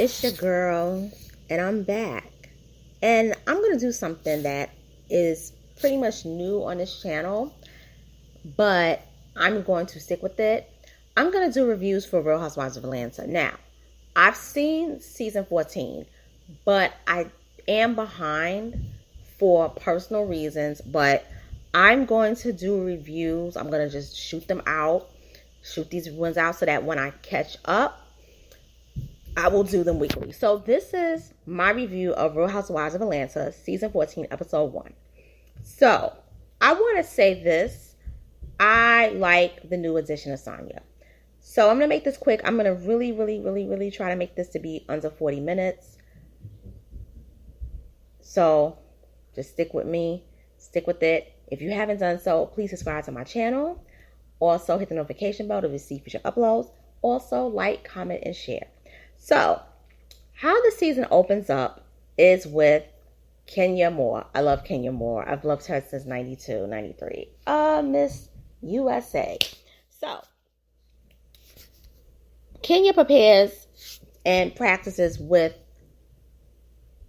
it's your girl, and I'm back. And I'm going to do something that is pretty much new on this channel, but I'm going to stick with it. I'm going to do reviews for Real Housewives of Atlanta. Now, I've seen season 14, but I am behind for personal reasons, but I'm going to do reviews. I'm going to just shoot these ones out so that when I catch up, I will do them weekly. So this is my review of Real Housewives of Atlanta, season 14, episode 1. So I want to say this. I like the new addition of Sanya. So I'm going to make this quick. I'm going to really try to make this to be under 40 minutes. So just stick with me. Stick with it. If you haven't done so, please subscribe to my channel. Also, hit the notification bell to receive future uploads. Also, like, comment, and share. So, how the season opens up is with Kenya Moore. I love Kenya Moore. I've loved her since 92, 93. Miss USA. So, Kenya prepares and practices with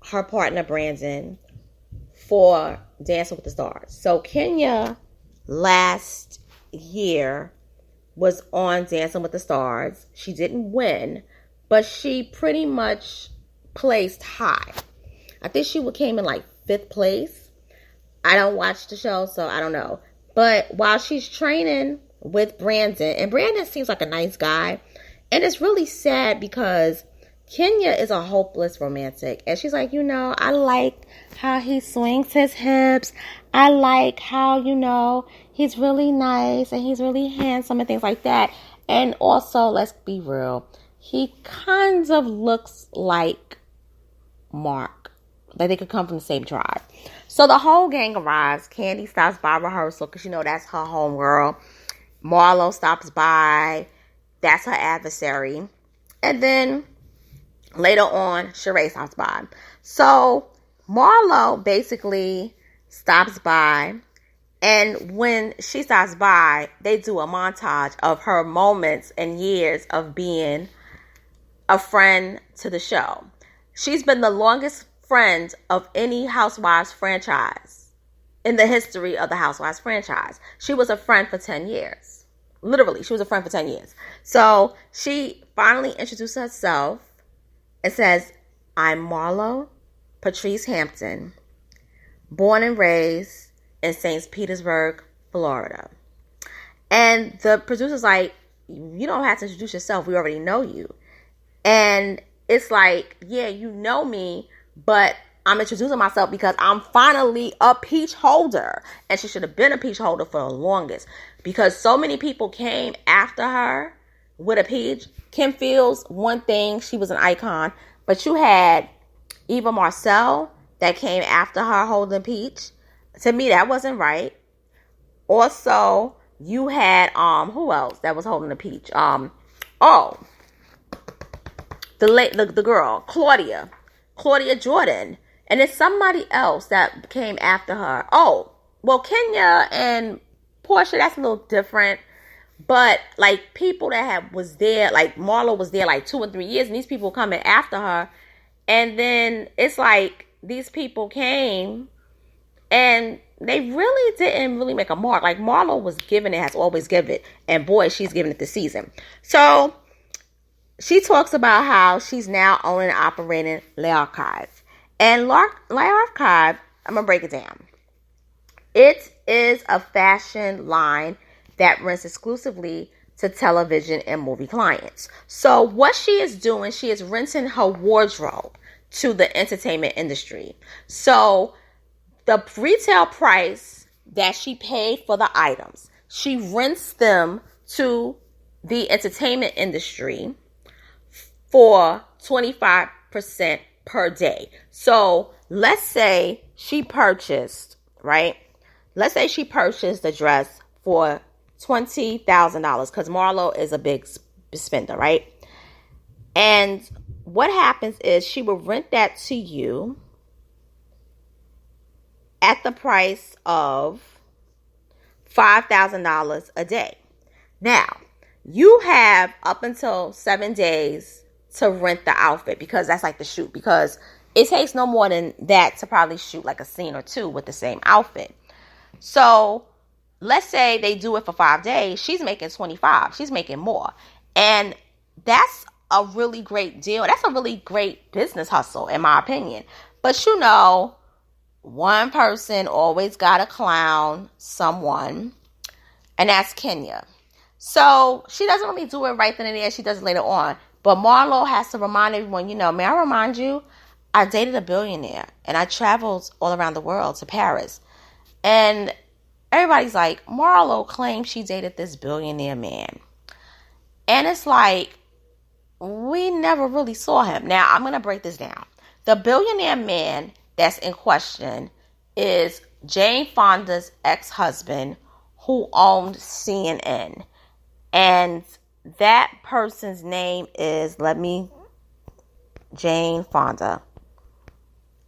her partner Brandon for Dancing with the Stars. So, Kenya last year was on Dancing with the Stars. She didn't win, but she pretty much placed high. I think she came in like 5th place. I don't watch the show, so I don't know. But while she's training with Brandon, and Brandon seems like a nice guy, and it's really sad because Kenya is a hopeless romantic. And she's like, I like how he swings his hips. I like how, he's really nice and he's really handsome and things like that. And also, let's be real, he kind of looks like Mark. Like they could come from the same tribe. So the whole gang arrives. Candy stops by rehearsal because that's her homegirl. Marlo stops by. That's her adversary. And then later on, Sheree stops by. So Marlo basically stops by. And when she stops by, they do a montage of her moments and years of being a friend to the show. She's been the longest friend of any Housewives franchise in the history of the Housewives franchise. She was a friend for 10 years. Literally, she was a friend for 10 years. So she finally introduced herself and says, I'm Marlo Patrice Hampton, born and raised in St. Petersburg, Florida. And the producer's like, you don't have to introduce yourself. We already know you. And it's like, yeah, you know me, but I'm introducing myself because I'm finally a peach holder. And she should have been a peach holder for the longest because so many people came after her with a peach. Kim Fields, one thing, she was an icon. But you had Eva Marcel that came after her holding peach. To me, that wasn't right. Also, you had, who else that was holding a peach? The girl, Claudia Jordan. And it's somebody else that came after her. Oh, well, Kenya and Portia, that's a little different. But, like, people that was there, like, Marlo was there, like, 2 and 3 years. And these people coming after her. And then it's like these people came and they really didn't really make a mark. Like, Marlo was giving it, has always given it. And, boy, she's giving it this season. So she talks about how she's now owning and operating Le Archive. And Le Archive, I'm going to break it down. It is a fashion line that runs exclusively to television and movie clients. So what she is doing, she is renting her wardrobe to the entertainment industry. So the retail price that she paid for the items, she rents them to the entertainment industry for 25% per day. So let's say she purchased, right? Let's say she purchased the dress for $20,000 because Marlo is a big spender, right? And what happens is she will rent that to you at the price of $5,000 a day. Now, you have up until 7 days to rent the outfit because that's like the shoot. Because it takes no more than that to probably shoot like a scene or two with the same outfit. So let's say they do it for 5 days. She's making 25. She's making more. And that's a really great deal. That's a really great business hustle, in my opinion. But you know, one person always got to clown someone, and that's Kenya. So she doesn't really do it right then and there. She does it later on. But Marlo has to remind everyone, you know, may I remind you, I dated a billionaire, and I traveled all around the world to Paris. And everybody's like, Marlo claims she dated this billionaire man. And it's like, we never really saw him. Now, I'm going to break this down. The billionaire man that's in question is Jane Fonda's ex-husband who owned CNN. And that person's name is, Jane Fonda.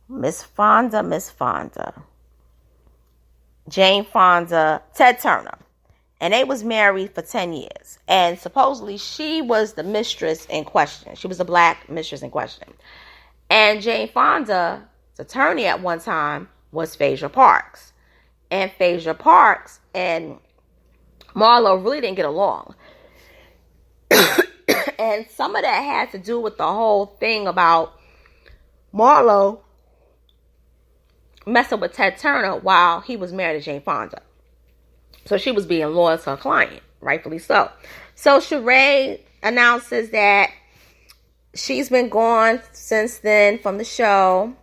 Miss Fonda. Jane Fonda, Ted Turner. And they was married for 10 years. And supposedly she was the mistress in question. She was the black mistress in question. And Jane Fonda's attorney at one time was Phaedra Parks. And Phaedra Parks and Marlo really didn't get along. And some of that had to do with the whole thing about Marlo messing with Ted Turner while he was married to Jane Fonda. So she was being loyal to her client, rightfully so. So Sheree announces that she's been gone since then from the show.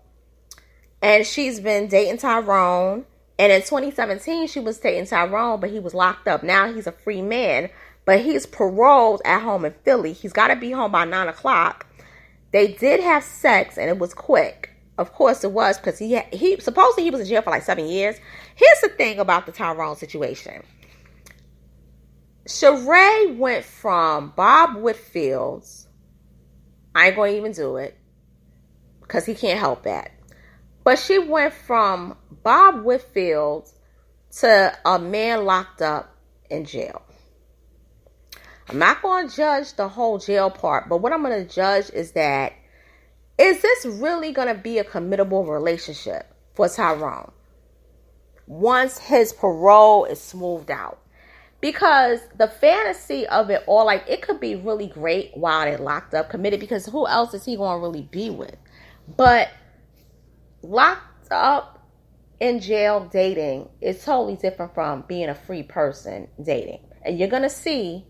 And she's been dating Tyrone. And in 2017, she was dating Tyrone, but he was locked up. Now he's a free man, but he's paroled at home in Philly. He's got to be home by 9 o'clock. They did have sex, and it was quick. Of course it was, because he supposedly he was in jail for like 7 years. Here's the thing about the Tyrone situation. Sheree went from Bob Whitfield's, I ain't going to even do it, because he can't help that. But she went from Bob Whitfield to a man locked up in jail. I'm not going to judge the whole jail part, but what I'm going to judge is that, is this really going to be a committable relationship for Tyrone once his parole is smoothed out? Because the fantasy of it all, like, it could be really great while they're locked up, committed, because who else is he going to really be with? But locked up in jail dating is totally different from being a free person dating. And you're going to see,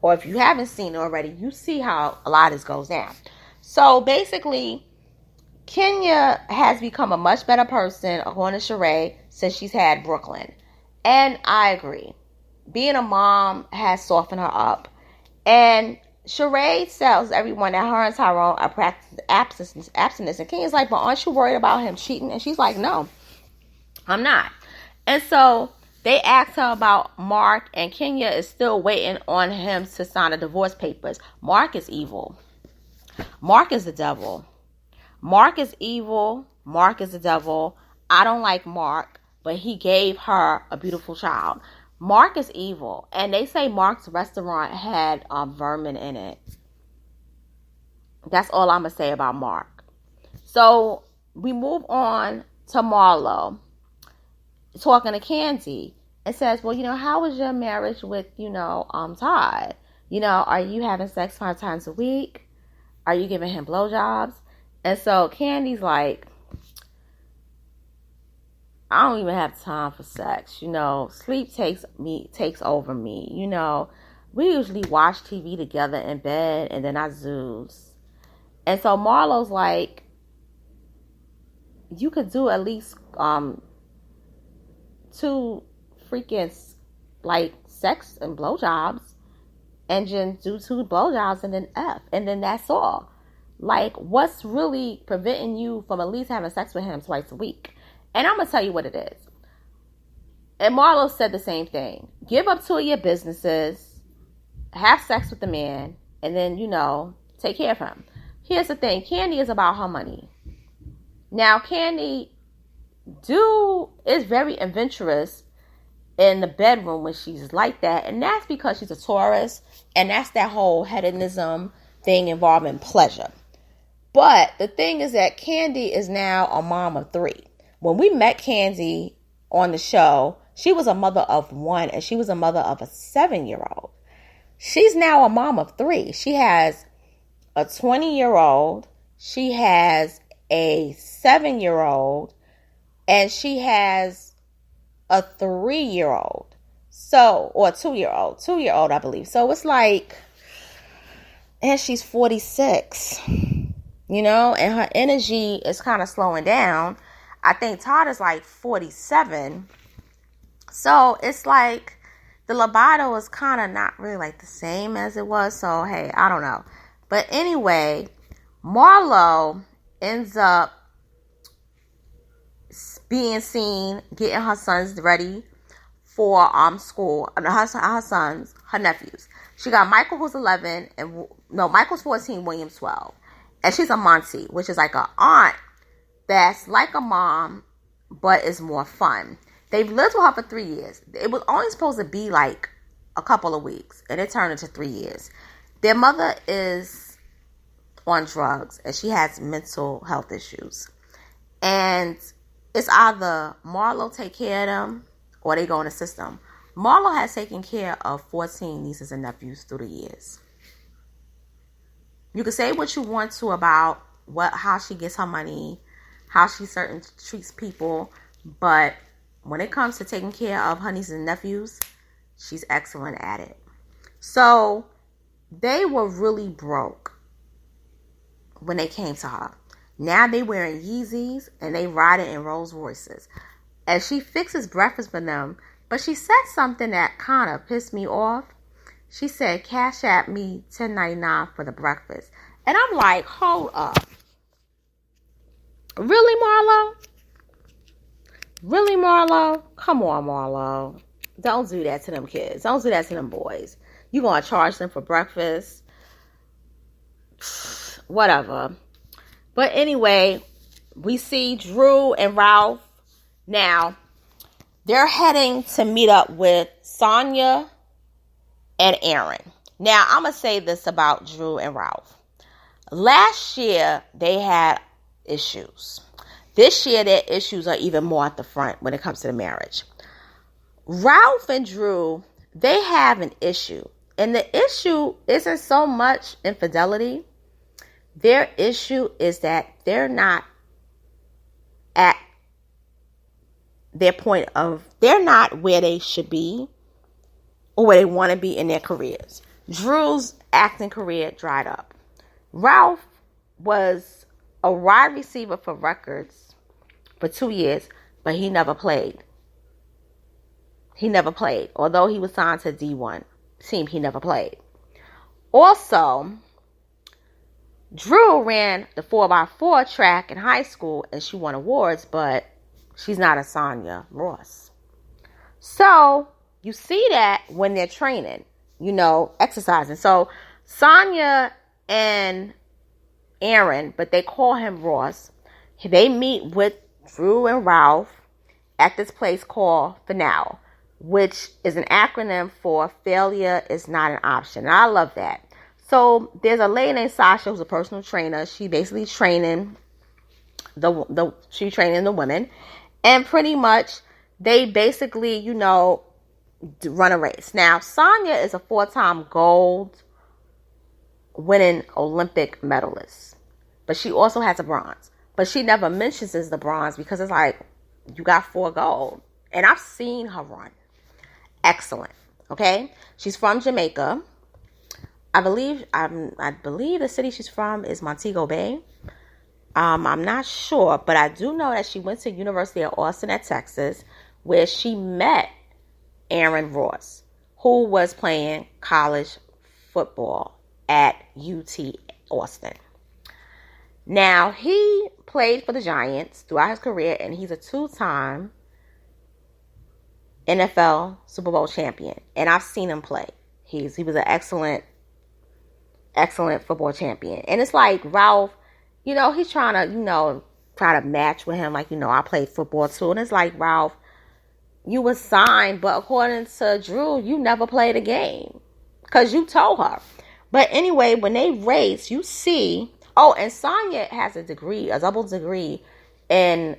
or if you haven't seen it already, you see how a lot of this goes down. So basically, Kenya has become a much better person, according to Sheree, since she's had Brooklyn. And I agree. Being a mom has softened her up. And Sheree tells everyone that her and Tyrone are practicing abstinence. And Kenya's like, but aren't you worried about him cheating? And she's like, no, I'm not. And so they asked her about Mark, and Kenya is still waiting on him to sign the divorce papers. Mark is evil. Mark is the devil. Mark is evil. Mark is the devil. I don't like Mark, but he gave her a beautiful child. Mark is evil. And they say Mark's restaurant had vermin in it. That's all I'm going to say about Mark. So we move on to Marlo talking to Candy and says, well, how was your marriage with, Todd? Are you having sex 5 times a week? Are you giving him blowjobs? And so Candy's like, I don't even have time for sex. Sleep takes over me. We usually watch TV together in bed, and then I zooze. And so Marlo's like, you could do at least 2 freaking sex and blowjobs, and just do 2 blowjobs and then F, and then that's all. Like, what's really preventing you from at least having sex with him twice a week? And I'm gonna tell you what it is. And Marlo said the same thing. Give up 2 of your businesses, have sex with the man, and then take care of him. Here's the thing. Candy is about her money. Now, Candy is very adventurous in the bedroom when she's like that, and that's because she's a Taurus, and that's that whole hedonism thing involving pleasure. But the thing is that Kandi is now a mom of 3. When we met Kandi on the show, she was a mother of 1 and she was a mother of a 7-year-old. She's now a mom of 3. She has a 20-year-old, she has a 7-year-old, and she has a 3-year-old. So, or a 2-year-old, I believe. So it's like, and she's 46, you know, and her energy is kind of slowing down. I think Todd is like 47. So it's like the libido is kind of not really like the same as it was. So, hey, I don't know. But anyway, Marlo ends up being seen getting her sons ready for school. Her nephews. She got Michael, who's 11, and Michael's 14, William's 12. And she's a Monty, which is like an aunt that's like a mom, but is more fun. They've lived with her for 3 years. It was only supposed to be like a couple of weeks, and it turned into 3 years. Their mother is on drugs, and she has mental health issues. And it's either Marlo take care of them, or they go in the system. Marlo has taken care of 14 nieces and nephews through the years. You can say what you want to about how she gets her money, how she treats people, but when it comes to taking care of her nieces and nephews, she's excellent at it. So they were really broke when they came to her. Now they wearing Yeezys and they riding in Rolls Royces. And she fixes breakfast for them, but she said something that kind of pissed me off. She said, "Cash at me $10.99 for the breakfast." And I'm like, hold up. Really, Marlo? Really, Marlo? Come on, Marlo. Don't do that to them kids. Don't do that to them boys. You gonna charge them for breakfast? Whatever. But anyway, we see Drew and Ralph. Now, they're heading to meet up with Sanya and Aaron. Now, I'm going to say this about Drew and Ralph. Last year, they had issues. This year, their issues are even more at the front when it comes to the marriage. Ralph and Drew, they have an issue. And the issue isn't so much infidelity. Their issue is that they're not at their point of, they're not where they should be or where they want to be in their careers. Drew's acting career dried up. Ralph was a wide receiver for Records for 2 years, but he never played. Although he was signed to D1 team, he never played. Also, Drew ran the 4x4 track in high school and she won awards, but she's not a Sanya Ross. So you see that when they're training, exercising. So Sanya and Aaron, but they call him Ross, they meet with Drew and Ralph at this place called FINALLY, which is an acronym for failure is not an option. And I love that. So there's a lady named Sasha who's a personal trainer. She basically training the women. And pretty much they basically, run a race. Now, Sanya is a 4-time gold winning Olympic medalist. But she also has a bronze. But she never mentions as the bronze because it's like, you got 4 gold. And I've seen her run. Excellent. Okay? She's from Jamaica. I believe the city she's from is Montego Bay. I'm not sure, but I do know that she went to University of Austin at Texas, where she met Aaron Ross, who was playing college football at UT Austin. Now, he played for the Giants throughout his career, and he's a 2-time NFL Super Bowl champion. And I've seen him play. He was an excellent football champion. And it's like Ralph, he's trying to, try to match with him. Like, I played football too. And it's like, Ralph, you were signed, but according to Drew, you never played a game. Because you told her. But anyway, when they race, you see, oh, and Sanya has a double degree in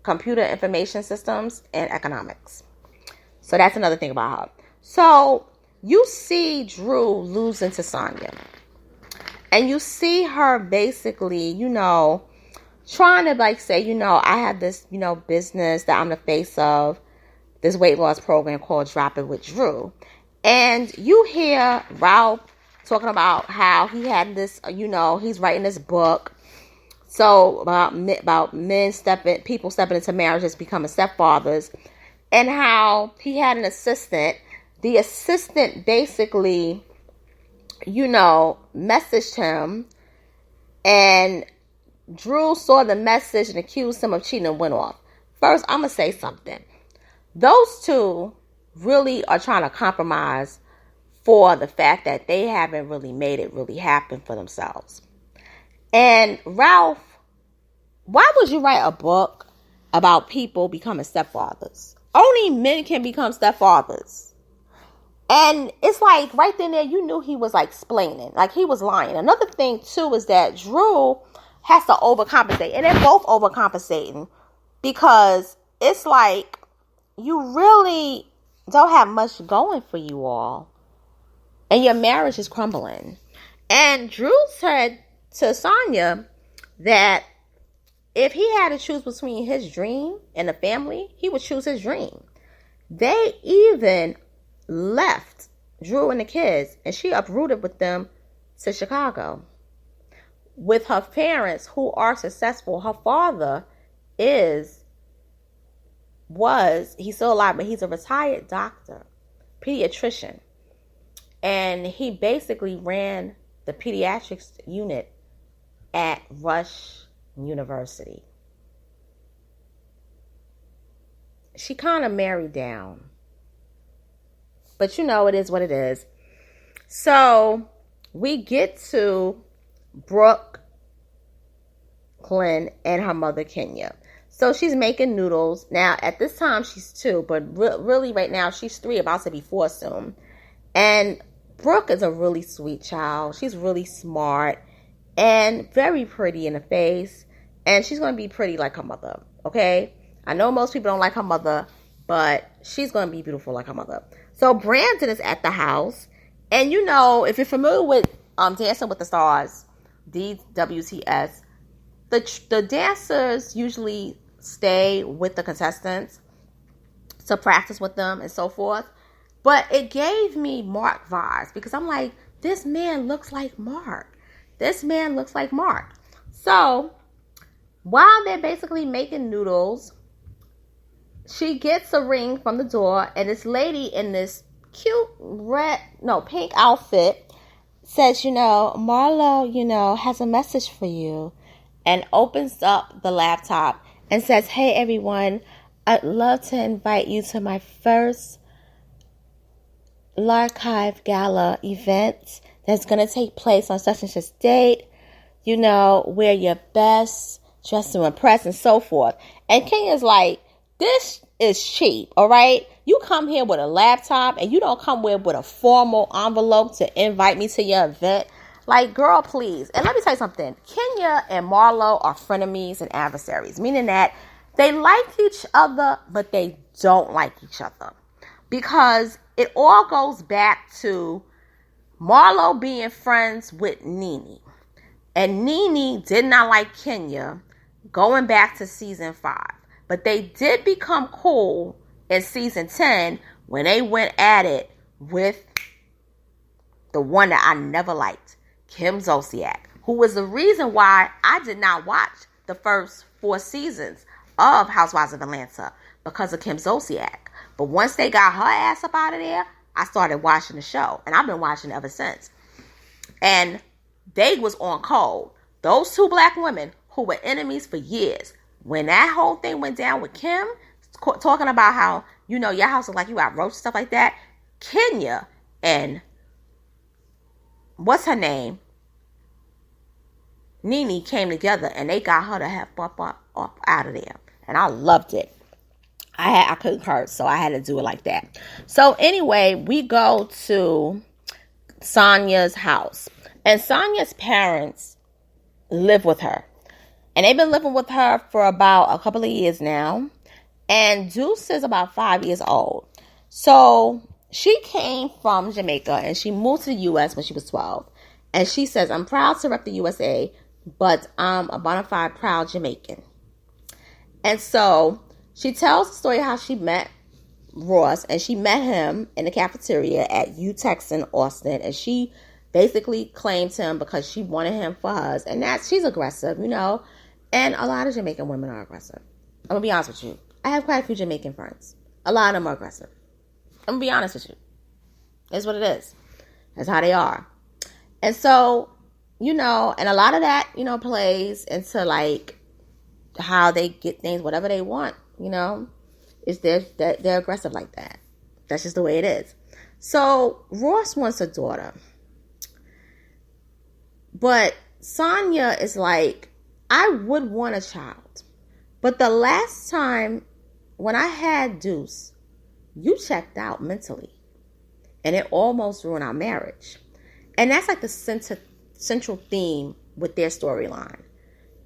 computer information systems and economics. So that's another thing about her. So you see Drew losing to Sanya. And you see her basically, trying to say, I have this, business that I'm the face of, this weight loss program called Drop It with Drew. And you hear Ralph talking about how he had this, he's writing this book. So about people stepping into marriages, becoming stepfathers, and how he had an assistant. The assistant basically, messaged him, and Drew saw the message and accused him of cheating and went off. First, I'm going to say something. Those two really are trying to compromise for the fact that they haven't really made it really happen for themselves. And Ralph, why would you write a book about people becoming stepfathers? Only men can become stepfathers. And it's like right then there, you knew he was like explaining, like he was lying. Another thing too is that Drew has to overcompensate, and they're both overcompensating, because it's like you really don't have much going for you all, and your marriage is crumbling. And Drew said to Sanya that if he had to choose between his dream and the family, he would choose his dream. They even left Drew and the kids, and she uprooted with them to Chicago with her parents, who are successful. Her father he's still alive, but he's a retired doctor, pediatrician, and he basically ran the pediatrics unit at Rush University. She kind of married down, but it is what it is. So we get to Brooklyn and her mother Kenya. So she's making noodles. Now at this time she's 2, but really right now she's 3, about to be 4 soon. And Brooke is a really sweet child. She's really smart and very pretty in the face. And she's going to be pretty like her mother, okay? I know most people don't like her mother, but she's going to be beautiful like her mother. So Brandon is at the house. And if you're familiar with Dancing with the Stars, DWTS, the dancers usually stay with the contestants to practice with them and so forth. But it gave me Mark vibes, because I'm like, this man looks like Mark. This man looks like Mark. So while they're basically making noodles, she gets a ring from the door, and this lady in this cute pink outfit says, Marlo, has a message for you, and opens up the laptop and says, hey, everyone, I'd love to invite you to my first Larchive Gala event that's going to take place on such and such date. Wear your best, dress to impress, and so forth. And Kenya's like, this is cheap, all right? You come here with a laptop, and you don't come with a formal envelope to invite me to your event. Like, girl, please. And let me tell you something. Kenya and Marlo are frenemies and adversaries, meaning that they like each other, but they don't like each other. Because it all goes back to Marlo being friends with Nene. And Nene did not like Kenya going back to season 5. But they did become cool in season 10 when they went at it with the one that I never liked, Kim Zolciak, who was the reason why I did not watch the first 4 seasons of Housewives of Atlanta, because of Kim Zolciak. But once they got her ass up out of there, I started watching the show, and I've been watching it ever since. And they was on cold. Those 2 black women who were enemies for years. When that whole thing went down with Kim, talking about how, your house is like you got roaches, stuff like that, Kenya and what's her name, Nene, came together, and they got her to have up out of there. And I loved it. I couldn't curse, so I had to do it like that. So anyway, we go to Sanya's house. And Sanya's parents live with her. And they've been living with her for about a couple of years now. And Deuce is about 5 years old. So she came from Jamaica and she moved to the U.S. when she was 12. And she says, I'm proud to rep the USA, but I'm a bona fide proud Jamaican. And so she tells the story how she met Ross, and she met him in the cafeteria at UTEX in Austin, and she basically claimed him because she wanted him for hers. And she's aggressive, you know, and a lot of Jamaican women are aggressive. I'm gonna be honest with you. I have quite a few Jamaican friends. A lot of them are aggressive. I'm gonna be honest with you. It's what it is. That's how they are. And so, you know, and a lot of that, you know, plays into like how they get things, whatever they want, you know. They're aggressive like that. That's just the way it is. So Ross wants a daughter. But Sanya is like, I would want a child. But the last time when I had Deuce, you checked out mentally. And it almost ruined our marriage. And that's like the central theme with their storyline.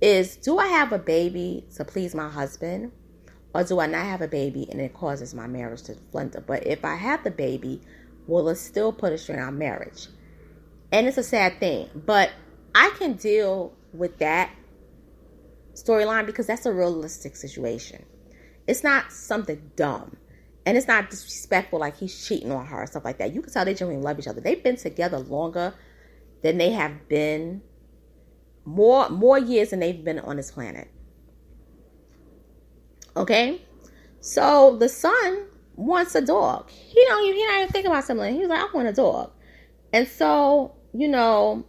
Is, do I have a baby to please my husband? Or do I not have a baby and it causes my marriage to splinter? But if I have the baby, will it still put a strain on our marriage? And it's a sad thing. But I can deal with that storyline because that's a realistic situation. It's not something dumb. And it's not disrespectful like he's cheating on her or stuff like that. You can tell they genuinely love each other. They've been together longer than they have been. More years than they've been on this planet. Okay, so the son wants a dog. He not even think about something. He's like, I want a dog. And so, you know,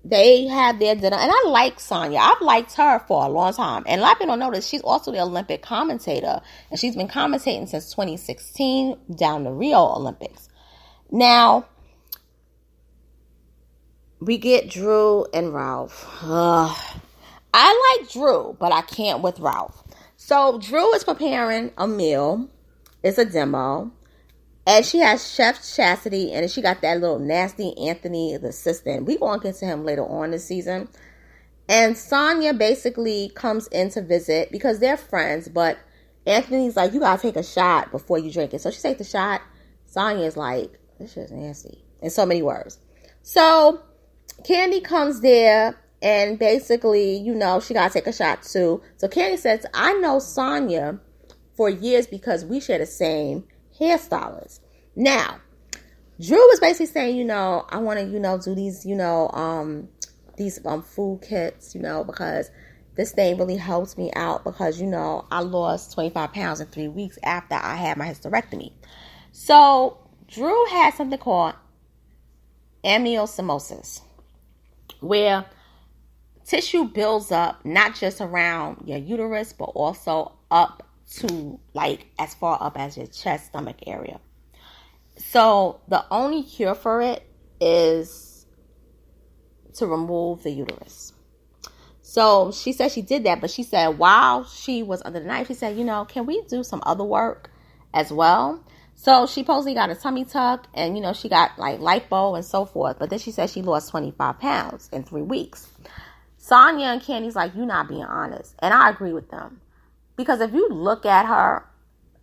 they had their dinner. And I like Sanya. I've liked her for a long time. And a lot of people don't know this. She's also the Olympic commentator. And she's been commentating since 2016 down the Rio Olympics. Now, we get Drew and Ralph. I like Drew, but I can't with Ralph. So Drew is preparing a meal. It's a demo. And she has Chef Chastity, and she got that little nasty Anthony, the assistant. We going to get to him later on this season. And Sanya basically comes in to visit because they're friends, but Anthony's like, you got to take a shot before you drink it. So she takes the shot. Sanya's like, this shit's nasty. In so many words. So Candy comes there. And basically, you know, she got to take a shot too. So Candy says, I know Sanya for years because we share the same hairstylist. Now, Drew was basically saying, you know, I want to, you know, do these, you know, these food kits, you know, because this thing really helps me out because, you know, I lost 25 pounds in 3 weeks after I had my hysterectomy. So Drew had something called amniocentesis, where tissue builds up not just around your uterus, but also up to like as far up as your chest, stomach area. So the only cure for it is to remove the uterus. So she said she did that, but she said while she was under the knife, she said, you know, can we do some other work as well? So she supposedly got a tummy tuck and, you know, she got like lipo and so forth. But then she said she lost 25 pounds in 3 weeks. Sanya and Candy's like, you're not being honest. And I agree with them. Because if you look at her,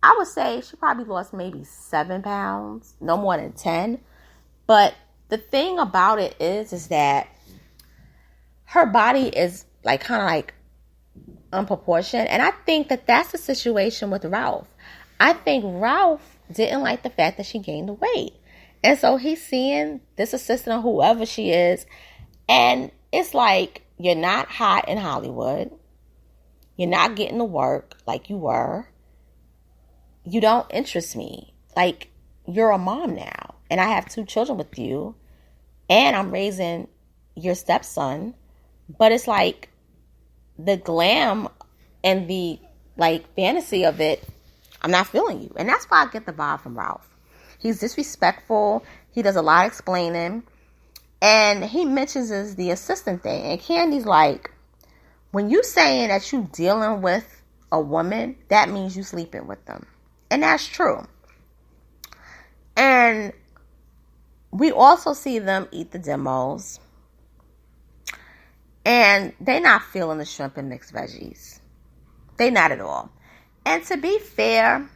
I would say she probably lost maybe 7 pounds, no more than 10. But the thing about it is that her body is like kind of like unproportioned. And I think that that's the situation with Ralph. I think Ralph didn't like the fact that she gained the weight. And so he's seeing this assistant or whoever she is. And it's like, you're not hot in Hollywood. You're not getting to work like you were. You don't interest me. Like, you're a mom now. And I have 2 children with you. And I'm raising your stepson. But it's like the glam and the like fantasy of it, I'm not feeling you. And that's why I get the vibe from Ralph. He's disrespectful. He does a lot of explaining. And he mentions the assistant thing. And Candy's like, when you saying that you dealing with a woman, that means you sleeping with them. And that's true. And we also see them eat the demos. And they're not feeling the shrimp and mixed veggies. They not at all. And to be fair,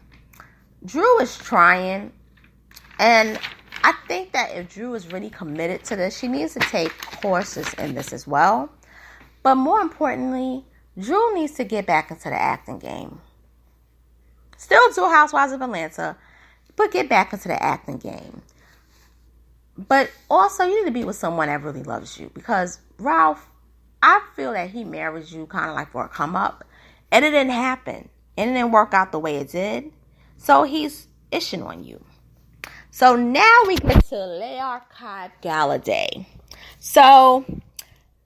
Drew is trying. And I think that if Drew is really committed to this, she needs to take courses in this as well. But more importantly, Drew needs to get back into the acting game. Still do Housewives of Atlanta, but get back into the acting game. But also, you need to be with someone that really loves you. Because Ralph, I feel that he married you kind of like for a come up. And it didn't happen. And it didn't work out the way it did. So he's ishing on you. So now we get to Le Archive Gala Day. So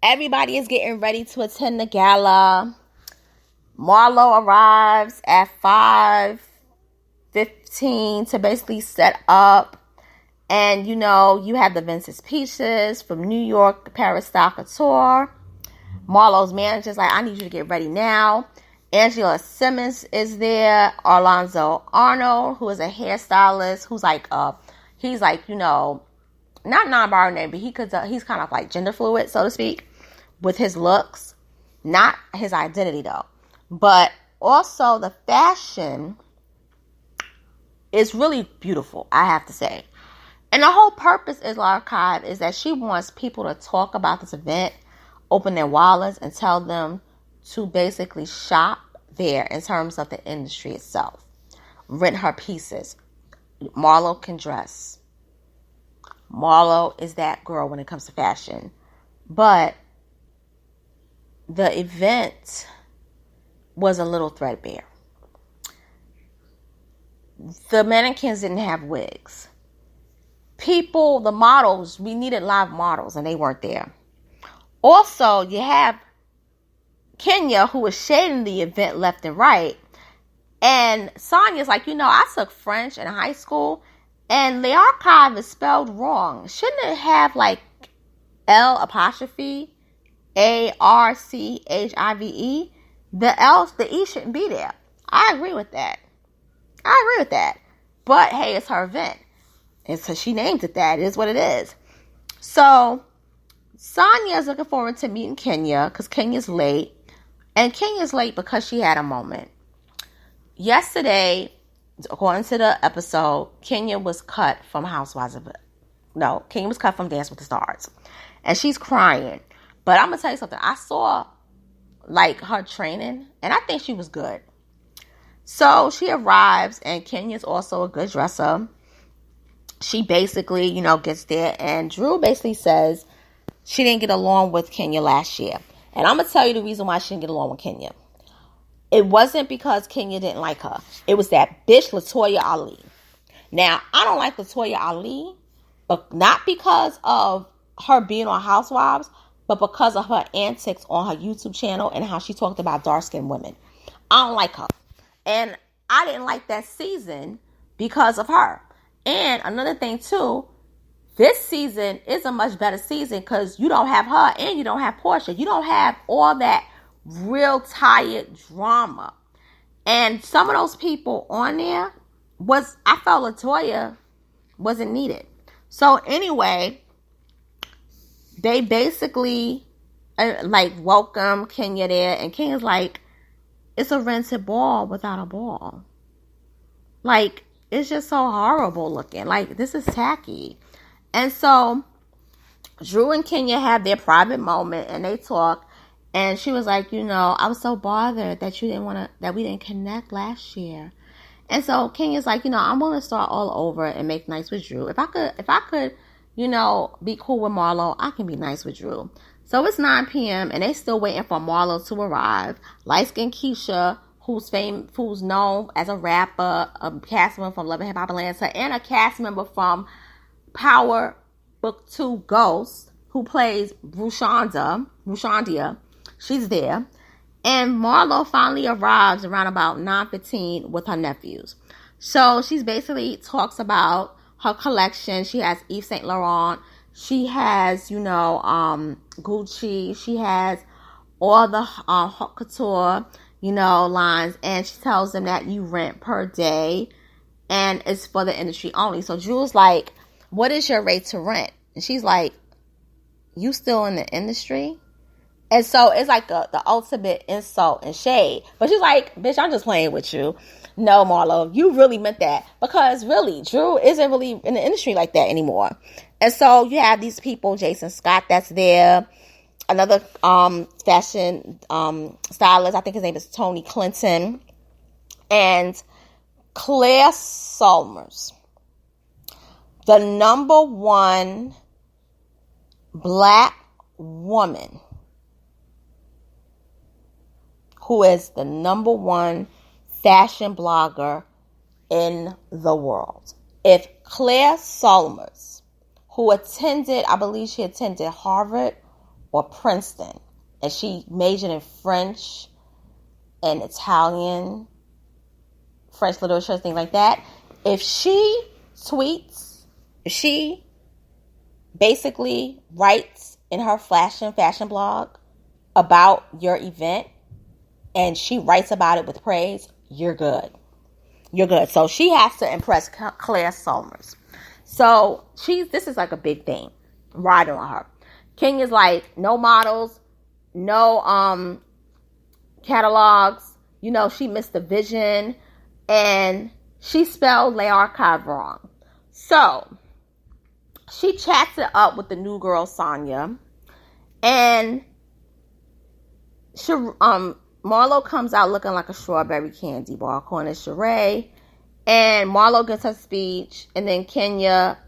everybody is getting ready to attend the gala. Marlo arrives at 5:15 to basically set up. And, you know, you have the Vince's Peaches from New York, Paris Style Couture. Marlo's manager's like, I need you to get ready now. Angela Simmons is there. Alonzo Arnold, who is a hairstylist, who's like, he's like, you know, not non-binary, but he's kind of like gender fluid, so to speak, with his looks. Not his identity, though. But also the fashion is really beautiful, I have to say. And the whole purpose is Archive is that she wants people to talk about this event, open their wallets, and tell them to basically shop there in terms of the industry itself. Rent her pieces. Marlo can dress. Marlo is that girl when it comes to fashion. But the event was a little threadbare. The mannequins didn't have wigs. People, the models, we needed live models and they weren't there. Also, you have Kenya, who was shading the event left and right. And Sanya's like, you know, I took French in high school and the archive is spelled wrong. Shouldn't it have like L apostrophe ARCHIVE? The E shouldn't be there. I agree with that. But hey, it's her event. And so she named it that. It is what it is. So Sanya is looking forward to meeting Kenya because Kenya's late. And Kenya's late because she had a moment. Yesterday, according to the episode, Kenya was cut from Kenya was cut from Dance with the Stars. And she's crying. But I'm going to tell you something. I saw like her training and I think she was good. So she arrives and Kenya's also a good dresser. She basically, you know, gets there and Drew basically says she didn't get along with Kenya last year. And I'm going to tell you the reason why she didn't get along with Kenya. It wasn't because Kenya didn't like her. It was that bitch LaToya Ali. Now, I don't like LaToya Ali, but not because of her being on Housewives, but because of her antics on her YouTube channel and how she talked about dark-skinned women. I don't like her. And I didn't like that season because of her. And another thing, too, this season is a much better season because you don't have her and you don't have Portia. You don't have all that real tired drama. And some of those people on there I felt LaToya wasn't needed. So anyway, they basically welcome Kenya there. And Kenya's like, it's a rented ball without a ball. Like, it's just so horrible looking. Like, this is tacky. And so Drew and Kenya have their private moment and they talk. And she was like, you know, I was so bothered that that we didn't connect last year. And so Kenya's like, you know, I'm willing to start all over and make nice with Drew. If I could, you know, be cool with Marlo, I can be nice with Drew. So it's 9 p.m. and they still waiting for Marlo to arrive. Light-skinned Keisha, who's known as a rapper, a cast member from Love and Hip Hop Atlanta, and a cast member from Power Book 2 Ghost, who plays Rushandia. She's there. And Marlo finally arrives around about 9:15 with her nephews. So she basically talks about her collection. She has Yves Saint Laurent. She has, you know, Gucci. She has all the haute couture, you know, lines. And she tells them that you rent per day. And it's for the industry only. So Drew's like, what is your rate to rent? And she's like, you still in the industry? And so it's like the ultimate insult and shade. But she's like, bitch, I'm just playing with you. No, Marlo, you really meant that. Because really, Drew isn't really in the industry like that anymore. And so you have these people, Jason Scott that's there. Another fashion stylist, I think his name is Tony Clinton. And Claire Solmers, the number one black woman who is the number one fashion blogger in the world. If Claire Solmers, who attended, I believe she attended Harvard or Princeton, and she majored in French and Italian, French literature, things like that. If she tweets, if she basically writes in her fashion blog about your event, and she writes about it with praise, you're good. You're good. So she has to impress Claire Solmers. So this is like a big thing riding on her. King is like, no models, no catalogs. You know, she missed the vision, and she spelled Les Archives wrong. So she chats it up with the new girl Sanya, and she Marlo comes out looking like a strawberry candy bar, calling it Sheree. And Marlo gets her speech, and then Kenya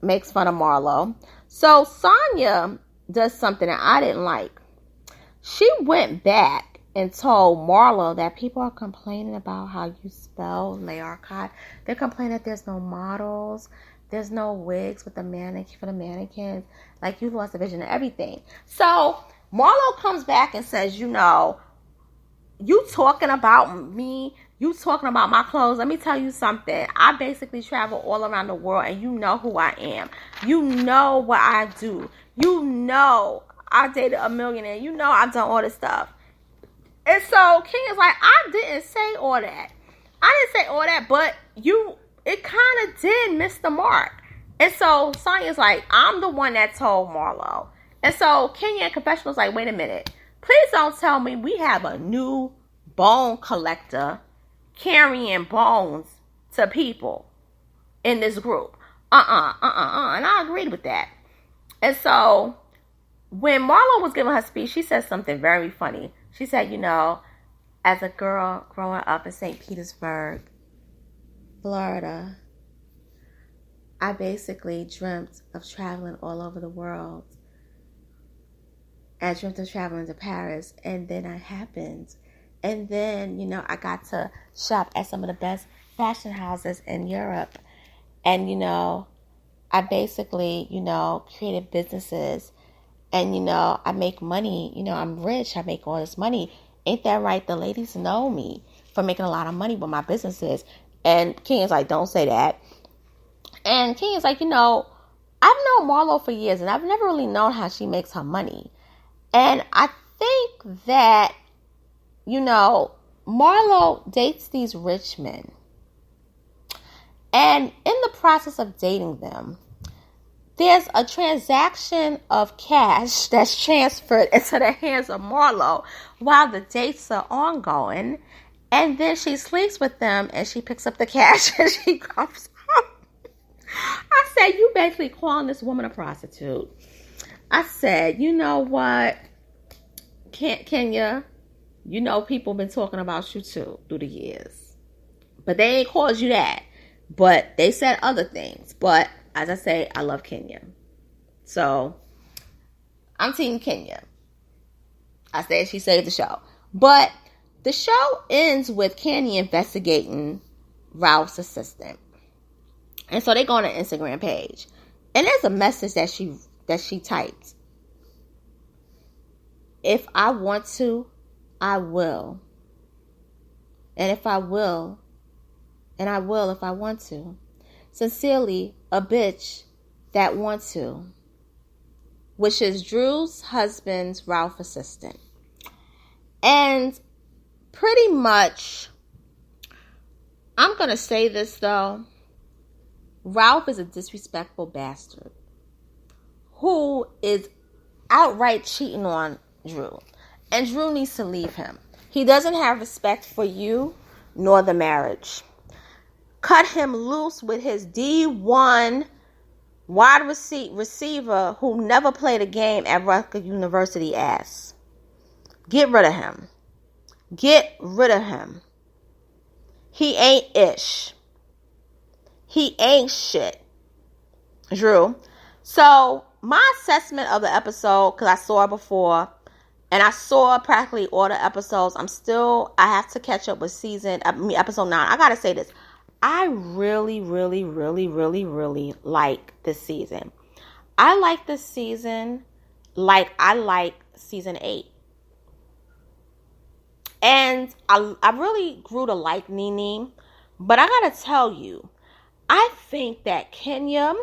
makes fun of Marlo. So Sanya does something that I didn't like. She went back and told Marlo that people are complaining about how you spell Les Archives. They're complaining that there's no models, there's no wigs for the mannequins. Like, you lost the vision of everything. So Marlo comes back and says, you know, you talking about me, you talking about my clothes. Let me tell you something. I basically travel all around the world, and you know who I am. You know what I do. You know I dated a millionaire. You know I've done all this stuff. And so King is like, I didn't say all that. But it kind of did miss the mark. And so Sonya's like, I'm the one that told Marlo. And so Kenya in confessional's like, wait a minute. Please don't tell me we have a new bone collector carrying bones to people in this group. And I agreed with that. And so when Marlo was giving her speech, she said something very funny. She said, you know, as a girl growing up in St. Petersburg, Florida, I basically dreamt of traveling all over the world. I dreamt of traveling to Paris, and then it happened. And then, you know, I got to shop at some of the best fashion houses in Europe. And, you know, I basically, you know, created businesses. And, you know, I make money. You know, I'm rich. I make all this money. Ain't that right? The ladies know me for making a lot of money with my businesses. And King is like, don't say that. And King is like, you know, I've known Marlo for years, and I've never really known how she makes her money. And I think that, you know, Marlo dates these rich men. And in the process of dating them, there's a transaction of cash that's transferred into the hands of Marlo while the dates are ongoing. And then she sleeps with them, and she picks up the cash and she comes home. I said, you basically calling this woman a prostitute. I said, you know what, Kenya, you know people been talking about you too through the years. But they ain't called you that. But they said other things. But as I say, I love Kenya. So I'm team Kenya. I said she saved the show. But the show ends with Candy investigating Ralph's assistant. And so they go on an Instagram page. And there's a message that she typed. If I want to, I will. And if I will, and I will if I want to. Sincerely, a bitch that want to. Which is Drew's husband's Ralph assistant. And pretty much, I'm going to say this though. Ralph is a disrespectful bastard who is outright cheating on Drew. And Drew needs to leave him. He doesn't have respect for you nor the marriage. Cut him loose with his D1 wide receiver who never played a game at Rutgers University ass. Get rid of him. Get rid of him. He ain't ish. He ain't shit. Drew. So, my assessment of the episode, because I saw it before, and I saw practically all the episodes. I have to catch up with episode 9. I gotta say this. I really, really, really, really, really like this season. I like this season like I like season 8. And I really grew to like Nene. But I gotta tell you, I think that Kenya,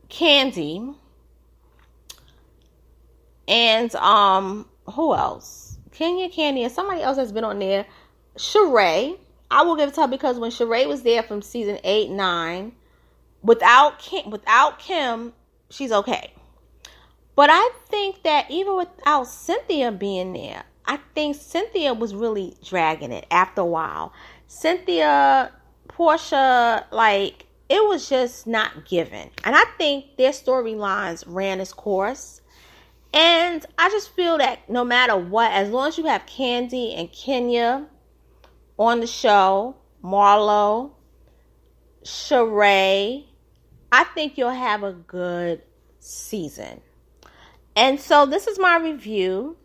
Candy, and who else? Kenya, Candy, and somebody else has been on there. Sheree, I will give it to her because when Sheree was there from season 8, 9, without Kim, she's okay. But I think that even without Cynthia being there, I think Cynthia was really dragging it after a while. Cynthia, Portia, like, it was just not given. And I think their storylines ran its course. And I just feel that no matter what, as long as you have Candy and Kenya on the show, Marlo, Sheree, I think you'll have a good season. And so this is my review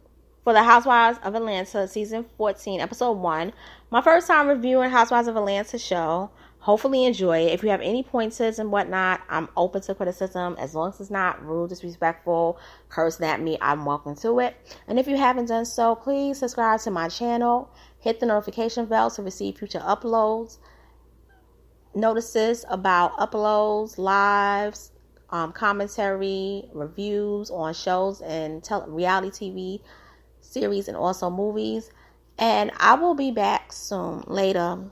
for the Housewives of Atlanta season 14, episode 1. My first time reviewing Housewives of Atlanta show. Hopefully enjoy it. If you have any pointers and whatnot, I'm open to criticism. As long as it's not rude, disrespectful, cursing at me, I'm welcome to it. And if you haven't done so, please subscribe to my channel. Hit the notification bell to receive future uploads, notices about uploads, lives, commentary, reviews on shows and reality TV series and also movies. And I will be back soon. Later.